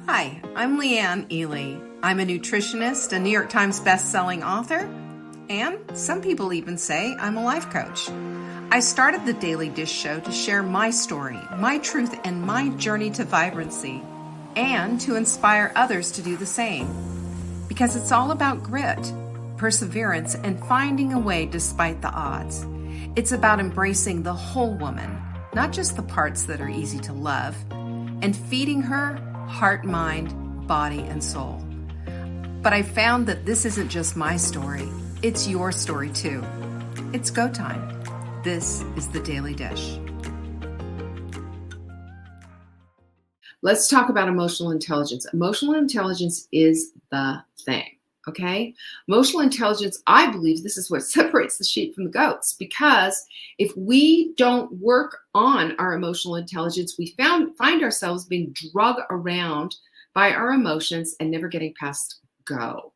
Hi, I'm Leanne Ely. I'm a nutritionist, a New York Times best-selling author, and some people even say I'm a life coach. I started the Daily Dish Show to share my story, my truth, and my journey to vibrancy, and to inspire others to do the same. Because it's all about grit, perseverance, and finding a way despite the odds. It's about embracing the whole woman, not just the parts that are easy to love, and feeding her heart, mind, body, and soul. But I found that this isn't just my story, it's your story too. It's go time. This is the Daily Dish. Let's talk about emotional intelligence. Emotional intelligence is the thing, okay? Emotional intelligence, I believe this is what separates the sheep from the goats, because if we don't work on our emotional intelligence, we find ourselves being drug around by our emotions and never getting past go.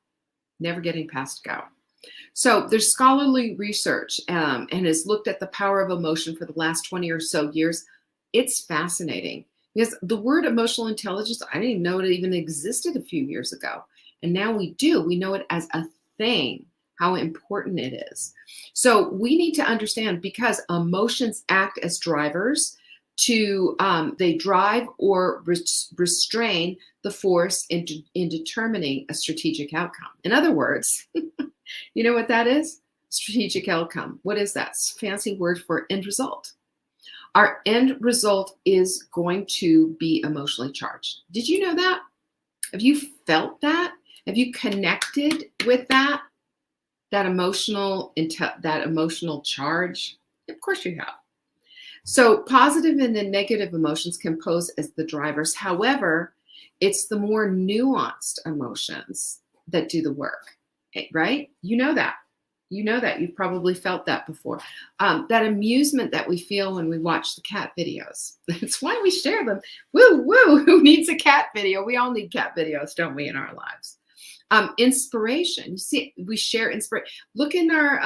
So there's scholarly research and has looked at the power of emotion for the last 20 or so years. It's fascinating because the word emotional intelligence, I didn't even know it even existed a few years ago. And now we do. We know it as a thing, how important it is. So we need to understand, because emotions act as drivers to, they drive or restrain the force in determining a strategic outcome. In other words, you know what that is? Strategic outcome. What is that? It's a fancy word for end result. Our end result is going to be emotionally charged. Did you know that? Have you felt that? Have you connected with that emotional charge? Of course you have. So positive and the negative emotions can pose as the drivers. However, it's the more nuanced emotions that do the work, right? You know that. You've probably felt that before. That amusement that we feel when we watch the cat videos. That's why we share them. Woo, woo, who needs a cat video? We all need cat videos, don't we, in our lives? Inspiration. You see, we share inspiration. Look in our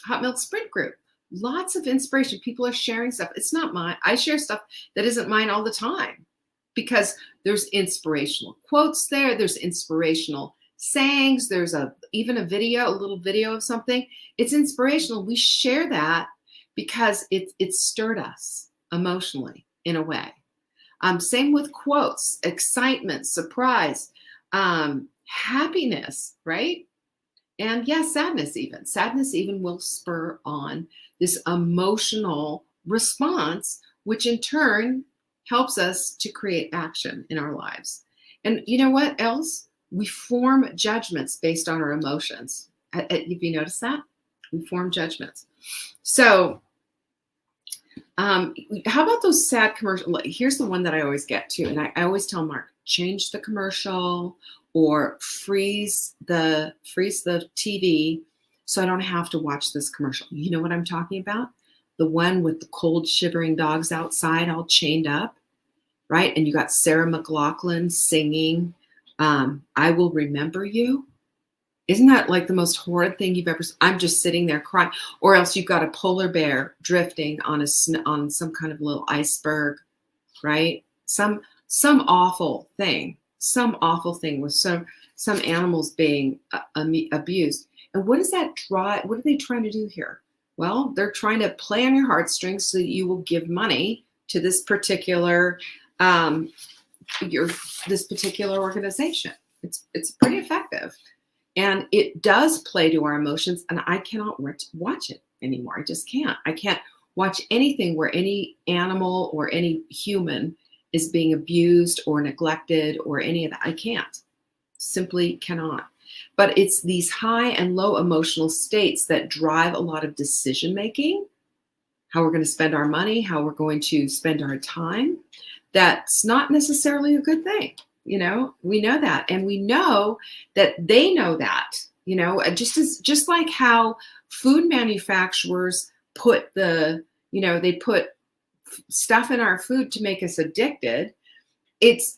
Hot Milk Sprint group. Lots of inspiration. People are sharing stuff. It's not mine. I share stuff that isn't mine all the time because there's inspirational quotes there. There's inspirational sayings. There's even a little video of something. It's inspirational. We share that because it stirred us emotionally in a way. Same with quotes, excitement, surprise, happiness, right? And yes, sadness even. Sadness even will spur on this emotional response, which in turn helps us to create action in our lives. And you know what else? We form judgments based on our emotions. Have you noticed that? We form judgments. So how about those sad commercials? Here's the one that I always get to, and I always tell Mark, change the commercial or freeze the TV so I don't have to watch this commercial. You know what I'm talking about? The one with the cold shivering dogs outside all chained up, right? And you got Sarah McLachlan singing, I Will Remember You. Isn't that like the most horrid thing you've ever seen? I'm just sitting there crying. Or else you've got a polar bear drifting on some kind of little iceberg, right? Some awful thing with some animals being abused. And what is that what are they trying to do here? Well, they're trying to play on your heartstrings so that you will give money to this particular organization. It's pretty effective. And it does play to our emotions, and I cannot watch it anymore. I just can't. I can't watch anything where any animal or any human is being abused or neglected or any of that. I can't. Simply cannot. But it's these high and low emotional states that drive a lot of decision making, how we're going to spend our money, how we're going to spend our time. That's not necessarily a good thing. You know, we know that, and we know that they know that, you know, just like how food manufacturers put they put stuff in our food to make us addicted. It's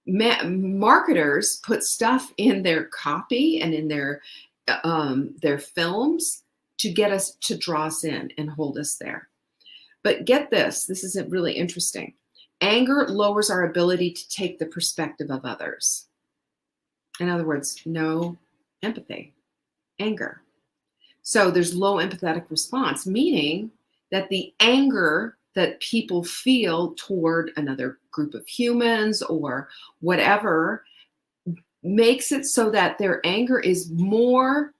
marketers put stuff in their copy and in their films to get us to draw us in and hold us there. But get this, this isn't really interesting. Anger lowers our ability to take the perspective of others. In other words, no empathy, anger. So there's low empathetic response, meaning that the anger that people feel toward another group of humans or whatever makes it so that their anger is more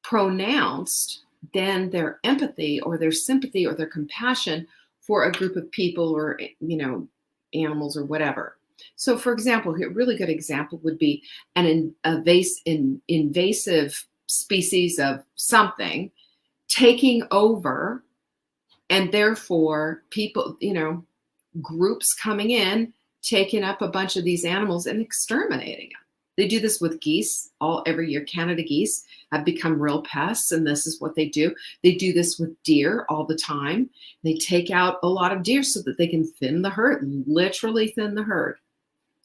pronounced than their empathy or their sympathy or their compassion for a group of people or, animals or whatever. So, for example, a really good example would be an invasive species of something taking over, and therefore people, groups coming in, taking up a bunch of these animals and exterminating them. They do this with geese every year. Canada geese have become real pests, and this is what they do. They do this with deer all the time. They take out a lot of deer so that they can thin the herd, literally thin the herd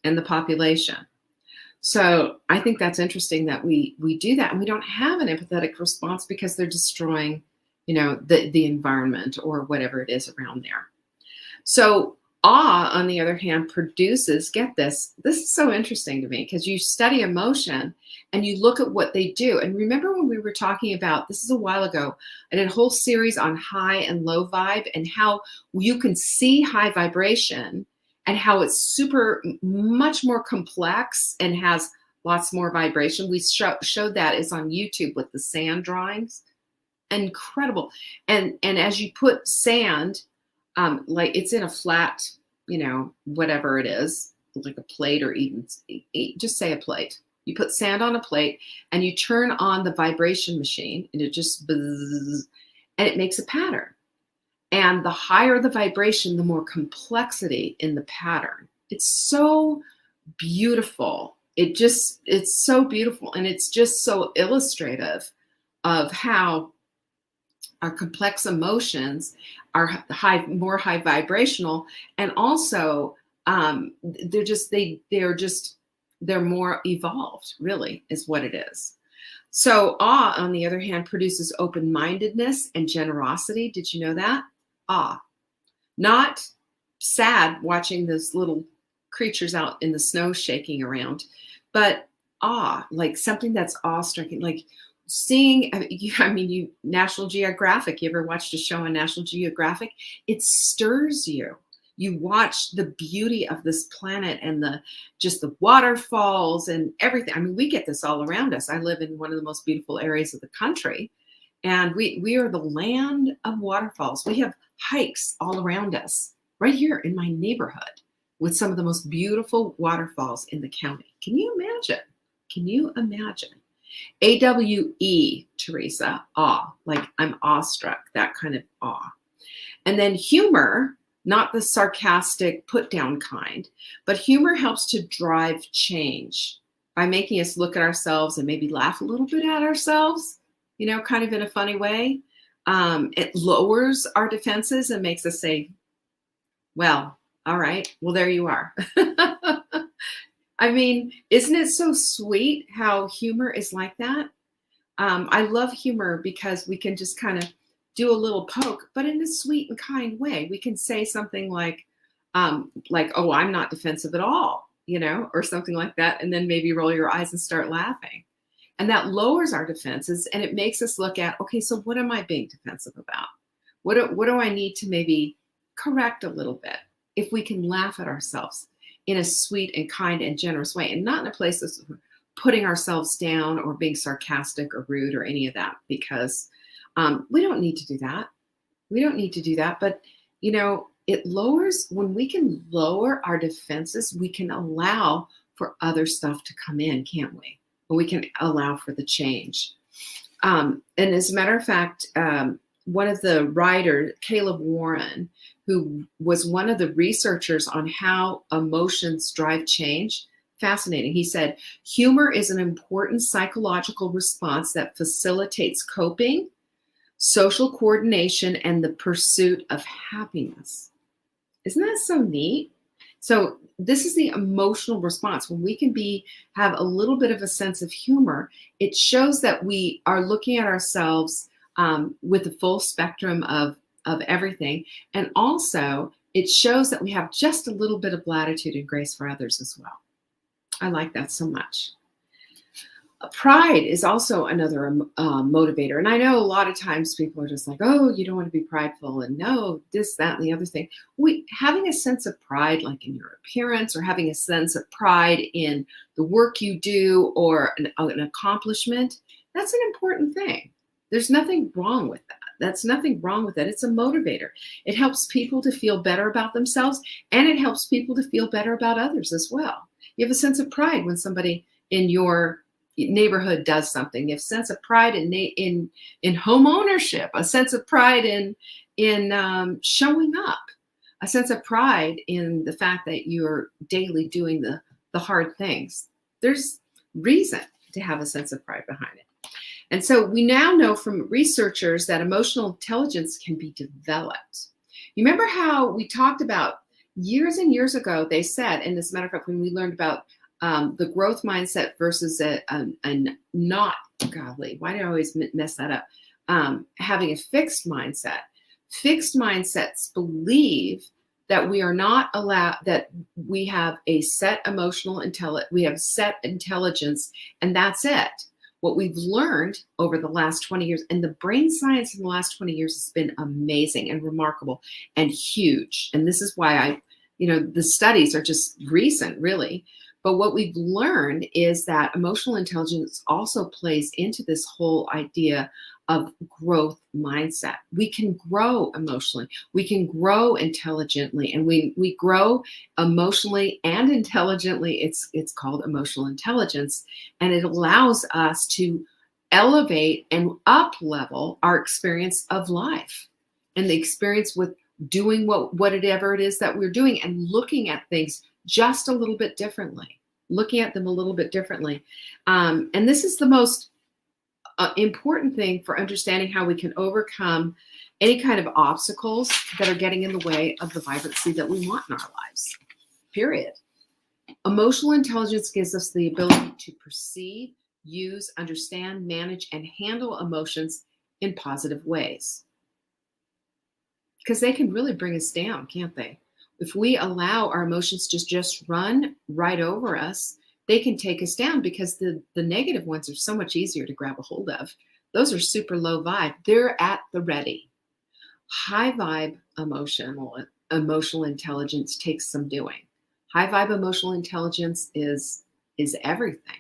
and the population. So I think that's interesting that we do that, and we don't have an empathetic response because they're destroying, the environment or whatever it is around there. So awe, on the other hand, produces, get this is so interesting to me, because you study emotion and you look at what they do. And remember when we were talking about, this is a while ago, I did a whole series on high and low vibe and how you can see high vibration and how it's much more complex and has lots more vibration. We showed that. It's on YouTube with the sand drawings. Incredible. And as you put sand, like it's in a flat, whatever it is, like a plate, or even just say a plate. You put sand on a plate and you turn on the vibration machine, and it just buzz, and it makes a pattern. And the higher the vibration, the more complexity in the pattern. It's so beautiful. It's so beautiful. And it's just so illustrative of how our complex emotions are more high vibrational. And also they're more evolved, really, is what it is. So awe, on the other hand, produces open-mindedness and generosity. Did you know that? Awe. Not sad watching those little creatures out in the snow shaking around, but awe, like something that's awe-striking, like seeing, National Geographic, you ever watched a show on National Geographic? It stirs you. You watch the beauty of this planet and the waterfalls and everything. We get this all around us. I live in one of the most beautiful areas of the country, and we are the land of waterfalls. We have hikes all around us right here in my neighborhood with some of the most beautiful waterfalls in the county. Can you imagine? Can you imagine? AWE, Teresa, awe, like I'm awestruck, that kind of awe. And then humor, not the sarcastic put down kind, but humor helps to drive change by making us look at ourselves and maybe laugh a little bit at ourselves, kind of in a funny way. It lowers our defenses and makes us say, well, all right, well, there you are. Isn't it so sweet how humor is like that? I love humor because we can just kind of do a little poke, but in a sweet and kind way. We can say something like, oh, I'm not defensive at all, or something like that. And then maybe roll your eyes and start laughing. And that lowers our defenses, and it makes us look at, okay, so what am I being defensive about? What do I need to maybe correct a little bit? If we can laugh at ourselves in a sweet and kind and generous way, and not in a place of putting ourselves down or being sarcastic or rude or any of that, because we don't need to do that. We don't need to do that. But, it lowers, when we can lower our defenses, we can allow for other stuff to come in, can't we? We can allow for the change. And as a matter of fact, one of the writers, Caleb Warren, who was one of the researchers on how emotions drive change, fascinating. He said, humor is an important psychological response that facilitates coping, social coordination, and the pursuit of happiness. Isn't that so neat? So this is the emotional response. When we can have a little bit of a sense of humor, it shows that we are looking at ourselves with the full spectrum of everything. And also It shows that we have just a little bit of latitude and grace for others as well. I like that so much. Pride is also another motivator. And I know a lot of times people are just like, oh, you don't want to be prideful, and no, this, that, and the other thing. Having a sense of pride, like in your appearance, or having a sense of pride in the work you do, or an accomplishment, that's an important thing. There's nothing wrong with that. That's nothing wrong with it. It's a motivator. It helps people to feel better about themselves, and it helps people to feel better about others as well. You have a sense of pride when somebody in your neighborhood does something. You have a sense of pride in home ownership, a sense of pride in showing up, a sense of pride in the fact that you're daily doing the hard things. There's reason to have a sense of pride behind it. And so we now know from researchers that emotional intelligence can be developed. You remember how we talked about years and years ago, they said, and as a matter of fact, when we learned about the growth mindset versus a not, golly, why do I always mess that up? Having a fixed mindset. Fixed mindsets believe that we are not allowed, that we have a set emotional intelligence, we have set intelligence, and that's it. What we've learned over the last 20 years, and the brain science in the last 20 years has been amazing and remarkable and huge. And this is why the studies are just recent, really. But what we've learned is that emotional intelligence also plays into this whole idea of growth mindset. We can grow emotionally, we can grow intelligently, and we grow emotionally and intelligently. It's called emotional intelligence, and it allows us to elevate and up level our experience of life and the experience with doing whatever it is that we're doing, and looking at things just a little bit differently, looking at them a little bit differently. And this is the most important thing for understanding how we can overcome any kind of obstacles that are getting in the way of the vibrancy that we want in our lives, period. Emotional intelligence gives us the ability to perceive, use, understand, manage, and handle emotions in positive ways. Because they can really bring us down, can't they? If we allow our emotions to just run right over us, they can take us down, because the negative ones are so much easier to grab a hold of. Those are super low vibe. They're at the ready. High vibe emotional intelligence takes some doing. High vibe emotional intelligence is everything.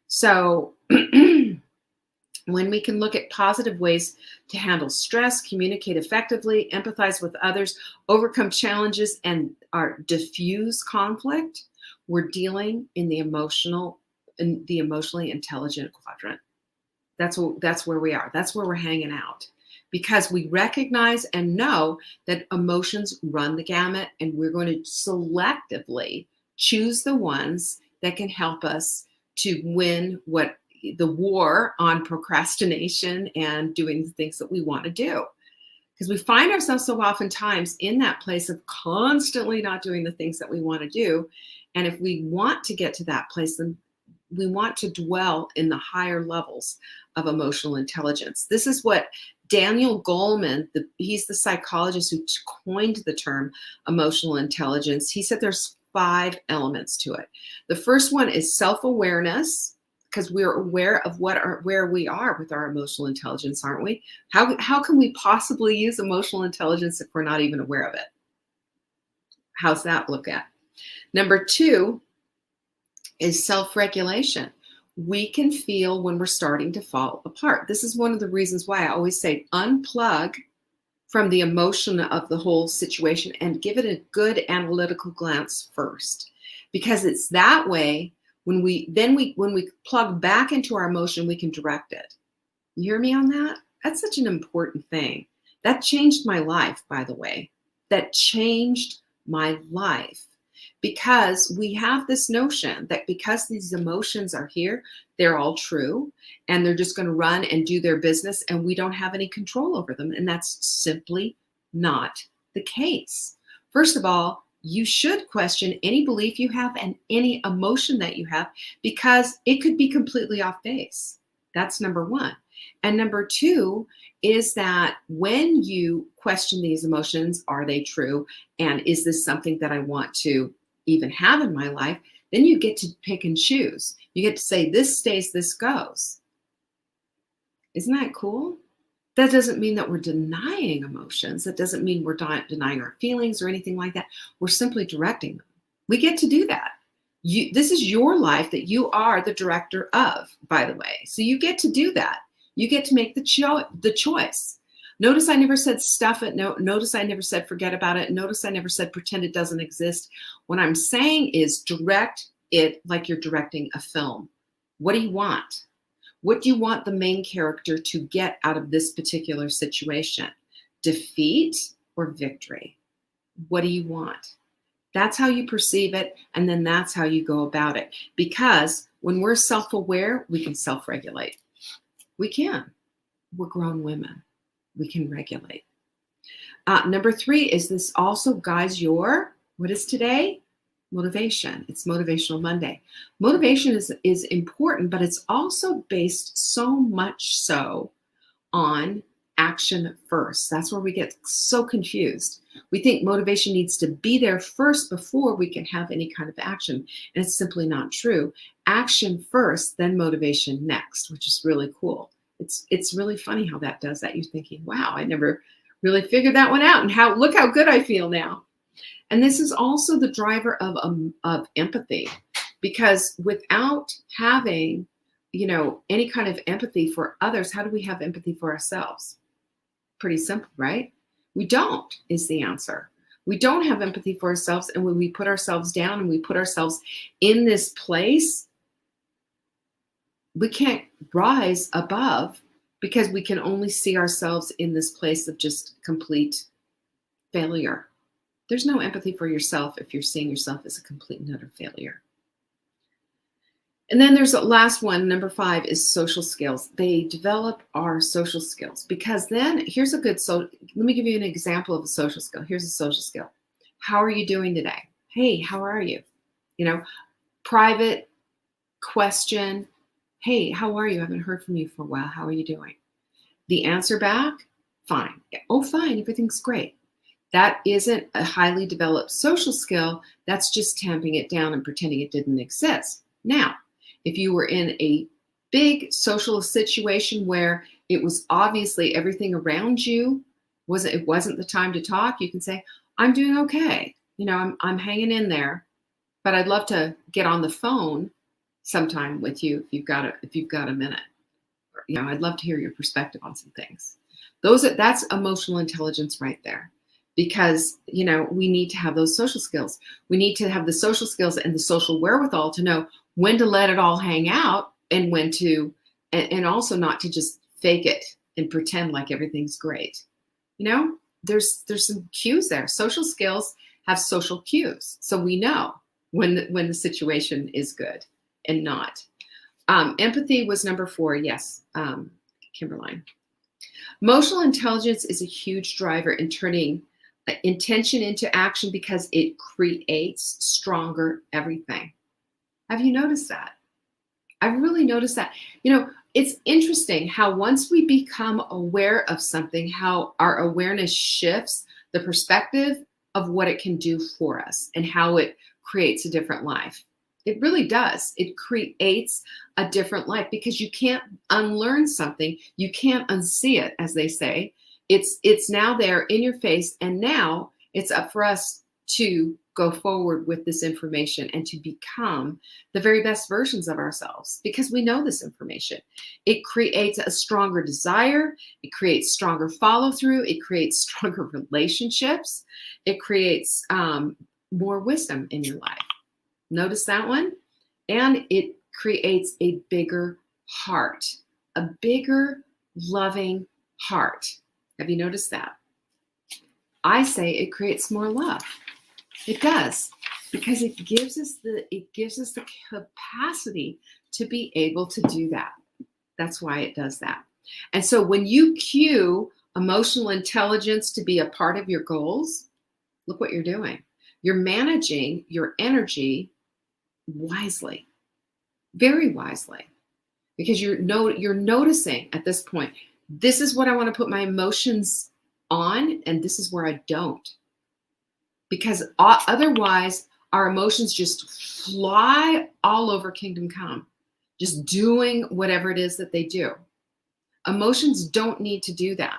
So when we can look at positive ways to handle stress, communicate effectively, empathize with others, overcome challenges, and diffuse conflict, we're dealing in the emotionally intelligent quadrant. That's where we are. That's where we're hanging out, because we recognize and know that emotions run the gamut, and we're going to selectively choose the ones that can help us to win the war on procrastination and doing the things that we want to do. Because we find ourselves so oftentimes in that place of constantly not doing the things that we want to do. And if we want to get to that place, then we want to dwell in the higher levels of emotional intelligence. This is what Daniel Goleman, he's the psychologist who coined the term emotional intelligence. He said there's 5 elements to it. The first one is self-awareness, because we're aware of where we are with our emotional intelligence, aren't we? How can we possibly use emotional intelligence if we're not even aware of it? How's that look at? Number 2 is self-regulation. We can feel when we're starting to fall apart. This is one of the reasons why I always say unplug from the emotion of the whole situation and give it a good analytical glance first, because it's that way when we plug back into our emotion, we can direct it. You hear me on that? That's such an important thing. That changed my life, by the way. That changed my life, because we have this notion that because these emotions are here, they're all true, and they're just going to run and do their business, and we don't have any control over them. And that's simply not the case. First of all, you should question any belief you have and any emotion that you have, because it could be completely off base. That's number 1. And number two is that when you question these emotions, are they true? And is this something that I want to even have in my life? Then you get to pick and choose. You get to say, this stays, this goes. Isn't that cool? That doesn't mean that we're denying emotions. That doesn't mean we're denying our feelings or anything like that. We're simply directing them. We get to do that. This is your life that you are the director of, by the way. So you get to do that. You get to make the choice. Notice I never said stuff it. No, notice I never said forget about it. Notice I never said pretend it doesn't exist. What I'm saying is direct it like you're directing a film. What do you want? What do you want the main character to get out of this particular situation? Defeat or victory? What do you want? That's how you perceive it, and then that's how you go about it. Because when we're self-aware, we can self-regulate. We can. We're grown women. We can regulate. Number three is this also guides your, what is today? Motivation. It's Motivational Monday. Motivation is important, but it's also based so much so on action first. That's where we get so confused. We think motivation needs to be there first before we can have any kind of action. And it's simply not true. Action first, then motivation next, which is really cool. It's really funny how that does that. You're thinking, wow, I never really figured that one out. And look how good I feel now. And this is also the driver of empathy, because without having, any kind of empathy for others, how do we have empathy for ourselves? Pretty simple, right? We don't, is the answer. We don't have empathy for ourselves. And when we put ourselves down and we put ourselves in this place, we can't rise above, because we can only see ourselves in this place of just complete failure. There's no empathy for yourself if you're seeing yourself as a complete and utter failure. And then there's the last one, number 5, is social skills. They develop our social skills, because then here's a good, let me give you an example of a social skill. Here's a social skill. How are you doing today? Hey, how are you? Private question. Hey, how are you? I haven't heard from you for a while. How are you doing? The answer back, fine. Oh, fine. Everything's great. That isn't a highly developed social skill. That's just tamping it down and pretending it didn't exist. Now, if you were in a big social situation where it was obviously everything around you it wasn't the time to talk, you can say, I'm doing okay. I'm hanging in there, but I'd love to get on the phone sometime with you if you've got a minute. I'd love to hear your perspective on some things. That's emotional intelligence right there. Because, we need to have those social skills. We need to have the social skills and the social wherewithal to know when to let it all hang out and when to, and also not to just fake it and pretend like everything's great. There's some cues there. Social skills have social cues. So we know when the situation is good and not. Empathy was number 4. Yes, Kimberline. Emotional intelligence is a huge driver in turning intention into action, because it creates stronger everything. Have you noticed that? I've really noticed that. It's interesting how once we become aware of something, how our awareness shifts the perspective of what it can do for us and how it creates a different life. It really does. It creates a different life, because you can't unlearn something. You can't unsee it, as they say. It's now there in your face, and now it's up for us to go forward with this information and to become the very best versions of ourselves, because we know this information. It creates a stronger desire. It creates stronger follow-through. It creates stronger relationships. It creates more wisdom in your life. Notice that one? And it creates a bigger heart, a bigger, loving heart. Have you noticed that? I say it creates more love. It does, because it gives us the capacity to be able to do that. That's why it does that. And so when you cue emotional intelligence to be a part of your goals, look what you're doing. You're managing your energy wisely, very wisely. because you're noticing at this point, this is what I want to put my emotions on, and this is where I don't. Because otherwise, our emotions just fly all over kingdom come, just doing whatever it is that they do. Emotions don't need to do that.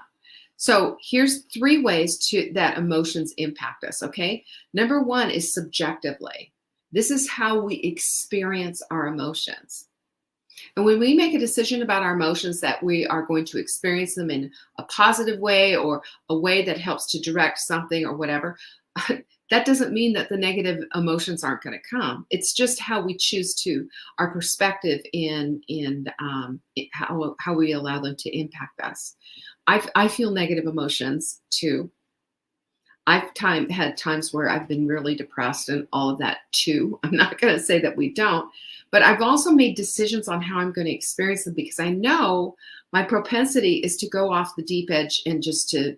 So here's 3 ways that emotions impact us, okay? Number 1 is subjectively. This is how we experience our emotions. And when we make a decision about our emotions that we are going to experience them in a positive way or a way that helps to direct something or whatever, that doesn't mean that the negative emotions aren't going to come. It's just how we choose our perspective in how we allow them to impact us. I feel negative emotions too. I've had times where I've been really depressed and all of that too. I'm not going to say that we don't, but I've also made decisions on how I'm going to experience them because I know my propensity is to go off the deep edge and just to,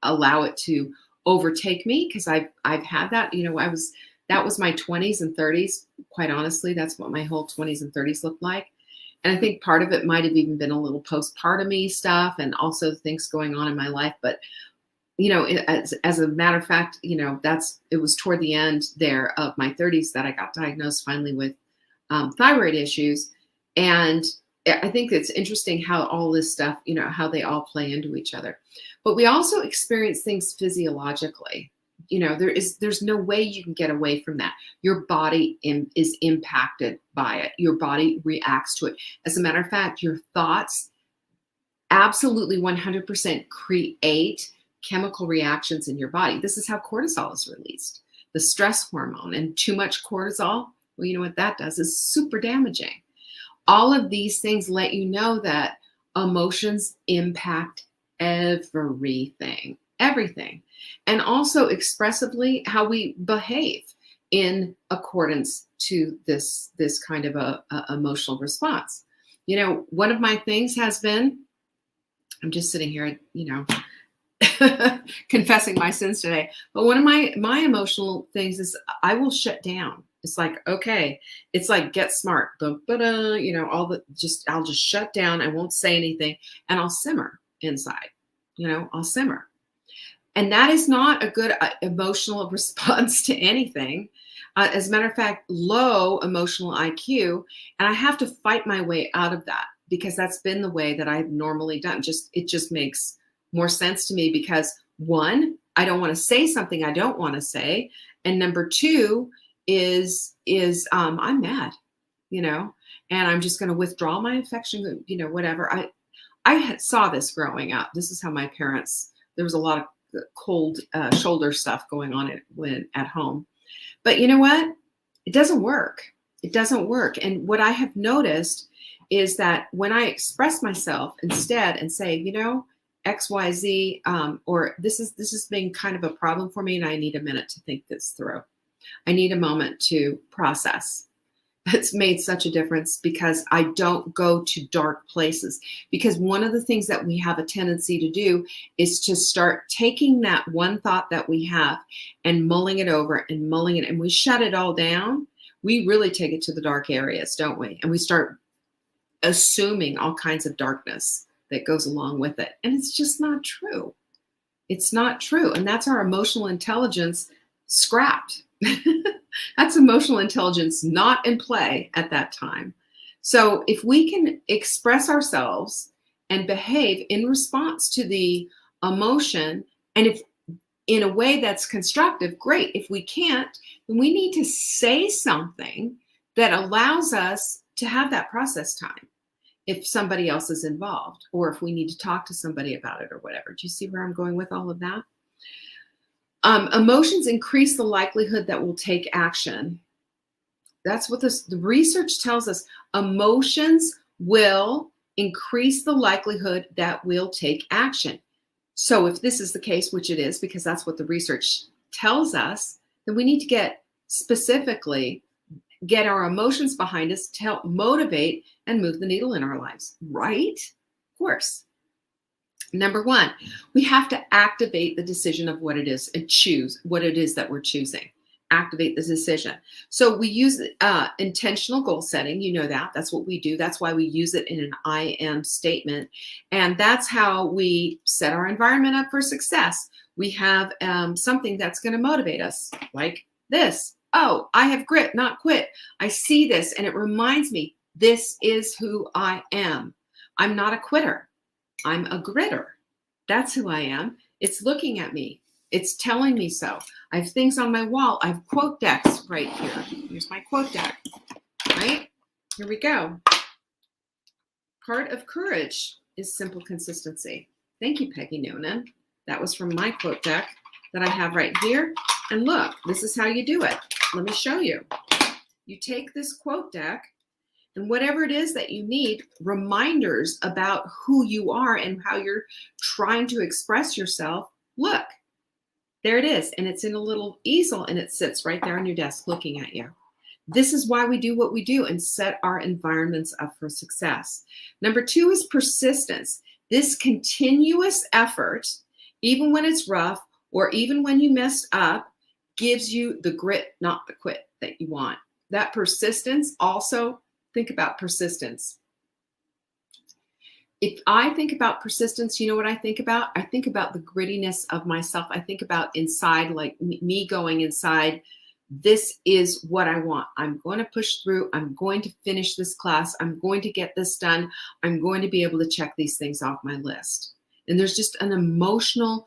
allow it to overtake me because I've had that. That was my 20s and 30s. Quite honestly, that's what my whole 20s and 30s looked like. And I think part of it might have even been a little postpartum-y stuff and also things going on in my life. But as a matter of fact, it was toward the end there of my 30s that I got diagnosed finally with thyroid issues. And I think it's interesting how all this stuff, how they all play into each other. But we also experience things physiologically. There's no way you can get away from that. Your body is impacted by it. Your body reacts to it. As a matter of fact, your thoughts absolutely 100% create chemical reactions in your body. This is how cortisol is released, the stress hormone. And too much cortisol, well, you know what that does is super damaging. All of these things let you know that emotions impact everything, and also expressively how we behave in accordance to this kind of a emotional response. One of my things has been, I'm just sitting here, confessing my sins today. But one of my emotional things is I will shut down. It's like, okay, it's like Get Smart. I'll just shut down. I won't say anything and I'll simmer inside. I'll simmer. And that is not a good emotional response to anything. As a matter of fact, low emotional IQ. And I have to fight my way out of that because that's been the way that I've normally done. It just makes more sense to me because 1, I don't want to say something I don't want to say. And number 2 is I'm mad, and I'm just going to withdraw my affection, whatever. I saw this growing up. This is how my parents, there was a lot of cold shoulder stuff going on at home. But you know what? It doesn't work. It doesn't work. And what I have noticed is that when I express myself instead and say, XYZ, or this is being kind of a problem for me and I need a minute to think this through. I need a moment to process. It's made such a difference because I don't go to dark places. Because one of the things that we have a tendency to do is to start taking that one thought that we have and mulling it over and mulling it, and we shut it all down. We really take it to the dark areas, don't we? And we start assuming all kinds of darkness that goes along with it. And it's just not true. It's not true. And that's our emotional intelligence scrapped. That's emotional intelligence not in play at that time. So if we can express ourselves and behave in response to the emotion, and if in a way that's constructive, great. If we can't, then we need to say something that allows us to have that process time. If somebody else is involved, or if we need to talk to somebody about it or whatever. Do you see where I'm going with all of that? Emotions increase the likelihood that we'll take action. That's what the research tells us. Emotions will increase the likelihood that we'll take action. So if this is the case, which it is, because that's what the research tells us, then we need to get our emotions behind us to help motivate and move the needle in our lives, right? Of course. Number 1, we have to activate the decision of what it is and choose what it is that we're choosing. activate the decision. So we use intentional goal setting. You know that. That's what we do. That's why we use it in an I am statement. And that's how we set our environment up for success. We have something that's going to motivate us, like this. Oh, I have grit, not quit. I see this and it reminds me, this is who I am. I'm not a quitter. I'm a gritter. That's who I am. It's looking at me. It's telling me so. I have things on my wall. I have quote decks right here. Here's my quote deck, right? Here we go. Part of courage is simple consistency. Thank you, Peggy Noonan. That was from my quote deck that I have right here. And look, this is how you do it. Let me show you. You take this quote deck and whatever it is that you need, reminders about who you are and how you're trying to express yourself. Look, there it is. And it's in a little easel and it sits right there on your desk looking at you. This is why we do what we do and set our environments up for success. Number 2 is persistence. This continuous effort, even when it's rough or even when you messed up, gives you the grit, not the quit that you want. That persistence, also think about persistence. If I think about persistence, you know what I think about? I think about the grittiness of myself. I think about inside, like me going inside, this is what I want. I'm going to push through. I'm going to finish this class. I'm going to get this done. I'm going to be able to check these things off my list. And there's just an emotional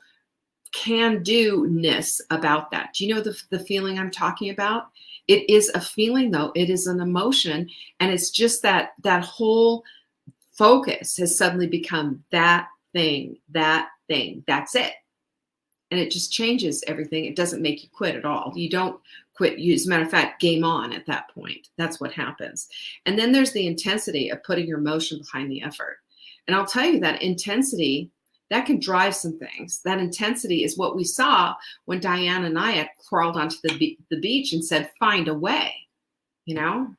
can-do-ness about that. Do you know the feeling I'm talking about? It is a feeling, though. It is an emotion. And it's just that whole focus has suddenly become that thing, that's it. And it just changes everything. It doesn't make you quit at all. You don't quit. As a matter of fact, game on at that point. That's what happens. And then there's the intensity of putting your emotion behind the effort. And I'll tell you that intensity, that can drive some things. That intensity is what we saw when Diane and I crawled onto the beach and said, find a way,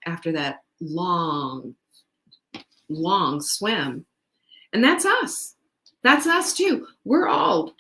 after that long swim. And that's us. That's us too. We're all,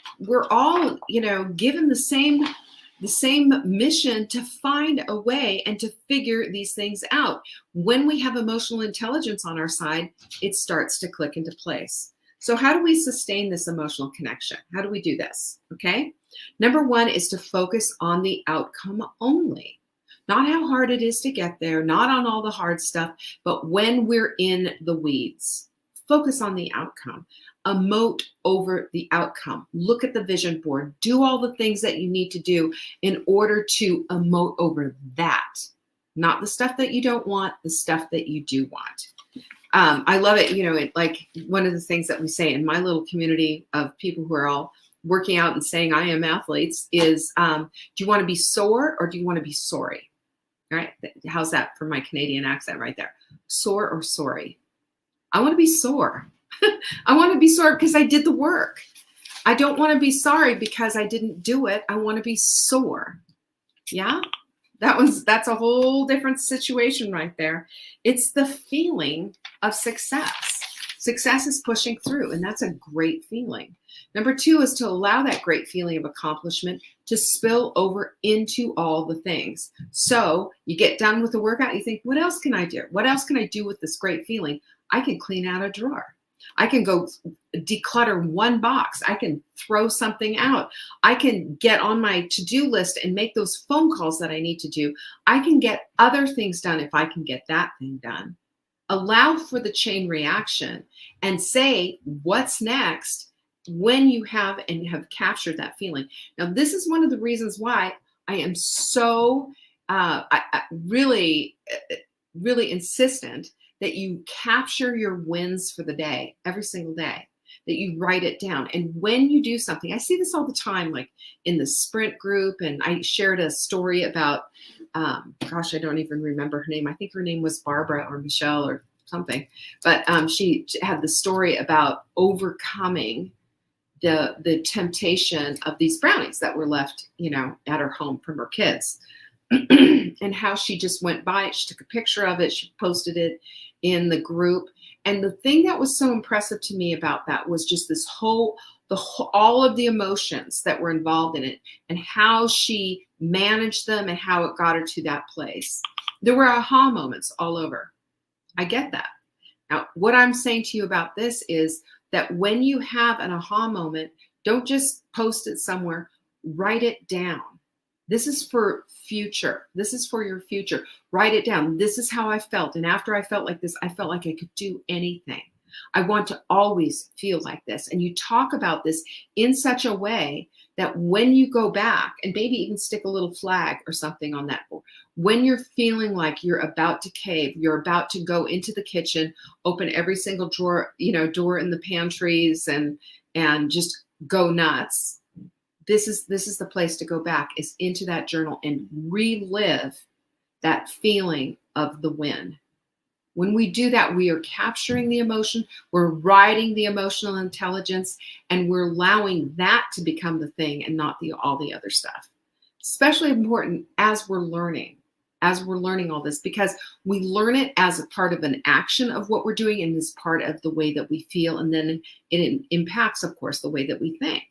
given the same mission to find a way and to figure these things out. When we have emotional intelligence on our side, it starts to click into place. So how do we sustain this emotional connection? How do we do this? Okay. Number 1 is to focus on the outcome only. Not how hard it is to get there, not on all the hard stuff, but when we're in the weeds, focus on the outcome. Emote over the outcome. Look at the vision board. Do all the things that you need to do in order to emote over that. Not the stuff that you don't want, the stuff that you do want. I love it. Like one of the things that we say in my little community of people who are all working out and saying I am athletes is, do you want to be sore or do you want to be sorry? All right. How's that for my Canadian accent right there? Sore or sorry? I want to be sore. I want to be sore because I did the work. I don't want to be sorry because I didn't do it. I want to be sore. Yeah. That's a whole different situation right there. It's the feeling of success. Success is pushing through, and that's a great feeling. Number 2 is to allow that great feeling of accomplishment to spill over into all the things. So you get done with the workout, you think, what else can I do? What else can I do with this great feeling? I can clean out a drawer. I can go declutter one box. I can throw something out. I can get on my to-do list and make those phone calls that I need to do. I can get other things done if I can get that thing done. Allow for the chain reaction and say what's next when you have captured that feeling. Now, this is one of the reasons why I am so really insistent that you capture your wins for the day, every single day, that you write it down. And when you do something, I see this all the time, like in the sprint group, and I shared a story about, I don't even remember her name. I think her name was Barbara or Michelle or something, but she had the story about overcoming the temptation of these brownies that were left, at her home from her kids. And how she just went by it. She took a picture of it. She posted it in the group. And the thing that was so impressive to me about that was just this whole all of the emotions that were involved in it and how she managed them and how it got her to that place. There were aha moments all over. I get that. Now, what I'm saying to you about this is that when you have an aha moment, don't just post it somewhere, write it down. This is for future. This is for your future. Write it down. This is how I felt. And after I felt like this, I felt like I could do anything. I want to always feel like this. And you talk about this in such a way that when you go back, and maybe even stick a little flag or something on that board, when you're feeling like you're about to cave, you're about to go into the kitchen, open every single drawer, door in the pantries and just go nuts. This is the place to go back, is into that journal and relive that feeling of the win. When we do that, we are capturing the emotion, we're riding the emotional intelligence, and we're allowing that to become the thing and not all the other stuff. Especially important as we're learning all this, because we learn it as a part of an action of what we're doing and as part of the way that we feel, and then it impacts, of course, the way that we think.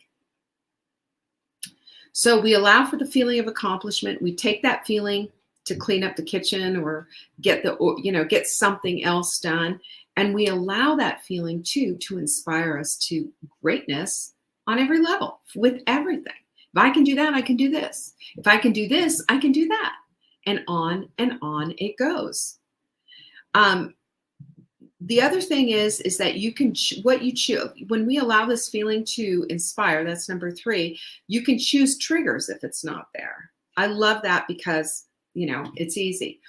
So we allow for the feeling of accomplishment. We take that feeling to clean up the kitchen or get something else done. And we allow that feeling too to inspire us to greatness on every level with everything. If I can do that, I can do this. If I can do this, I can do that. And on it goes. The other thing is that you can, what you choose, when we allow this feeling to inspire, that's number 3, you can choose triggers if it's not there. I love that because it's easy.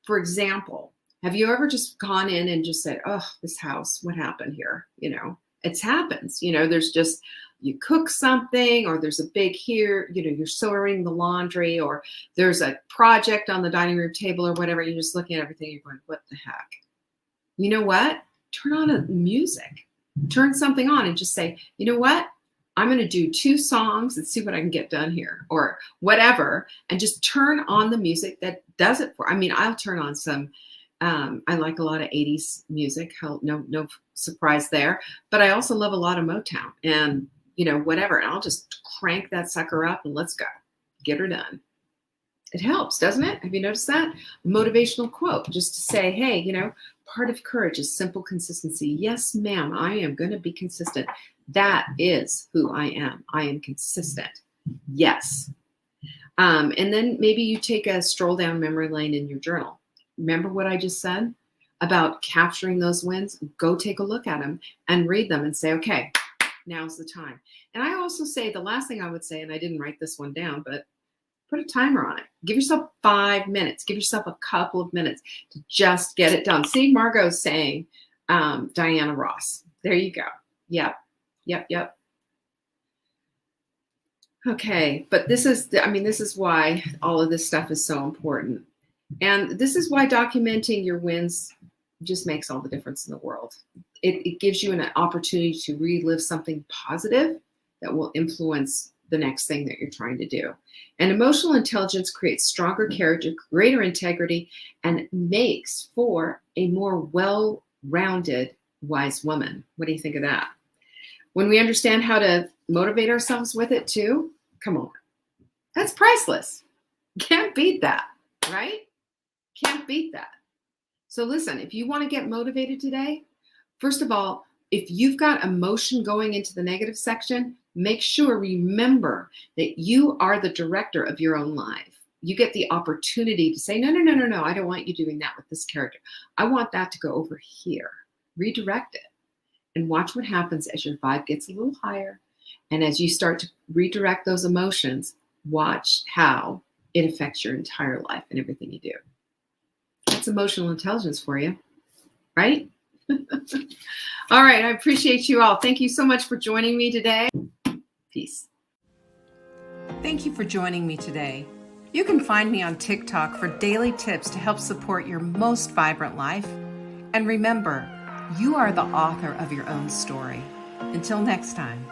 For example, have you ever just gone in and just said, oh, this house, what happened here? It happens. There's just, you cook something, or there's a big here, you're sorting the laundry, or there's a project on the dining room table or whatever. You're just looking at everything. You're going, what the heck? You know what? Turn on music, turn something on and just say, you know what? I'm going to do 2 songs and see what I can get done here, or whatever. And just turn on the music that does it for. I'll turn on some, I like a lot of 80s music. No surprise there. But I also love a lot of Motown and, whatever. And I'll just crank that sucker up and let's go. Get her done. It helps, doesn't it? Have you noticed that? A motivational quote, just to say, hey, part of courage is simple consistency. Yes, ma'am, I am going to be consistent. That is who I am. I am consistent. Yes. And then maybe you take a stroll down memory lane in your journal. Remember what I just said about capturing those wins? Go take a look at them and read them and say, okay, now's the time. And I also say, the last thing I would say, and I didn't write this one down, but put a timer on it. Give yourself 5 minutes. Give yourself a couple of minutes to just get it done. See, Margot's saying Diana Ross. There you go. Yep. Okay, but this is why all of this stuff is so important. And this is why documenting your wins just makes all the difference in the world. It gives you an opportunity to relive something positive that will influence the next thing that you're trying to do. And emotional intelligence creates stronger character, greater integrity, and makes for a more well-rounded, wise woman. What do you think of that? When we understand how to motivate ourselves with it too, come on. That's priceless. Can't beat that, right? Can't beat that. So listen, if you want to get motivated today, first of all, if you've got emotion going into the negative section, make sure, remember that you are the director of your own life. You get the opportunity to say, no, I don't want you doing that with this character. I want that to go over here. Redirect it. And watch what happens as your vibe gets a little higher. And as you start to redirect those emotions, watch how it affects your entire life and everything you do. That's emotional intelligence for you, right? All right. I appreciate you all. Thank you so much for joining me today. Peace. Thank you for joining me today. You can find me on TikTok for daily tips to help support your most vibrant life. And remember, you are the author of your own story. Until next time.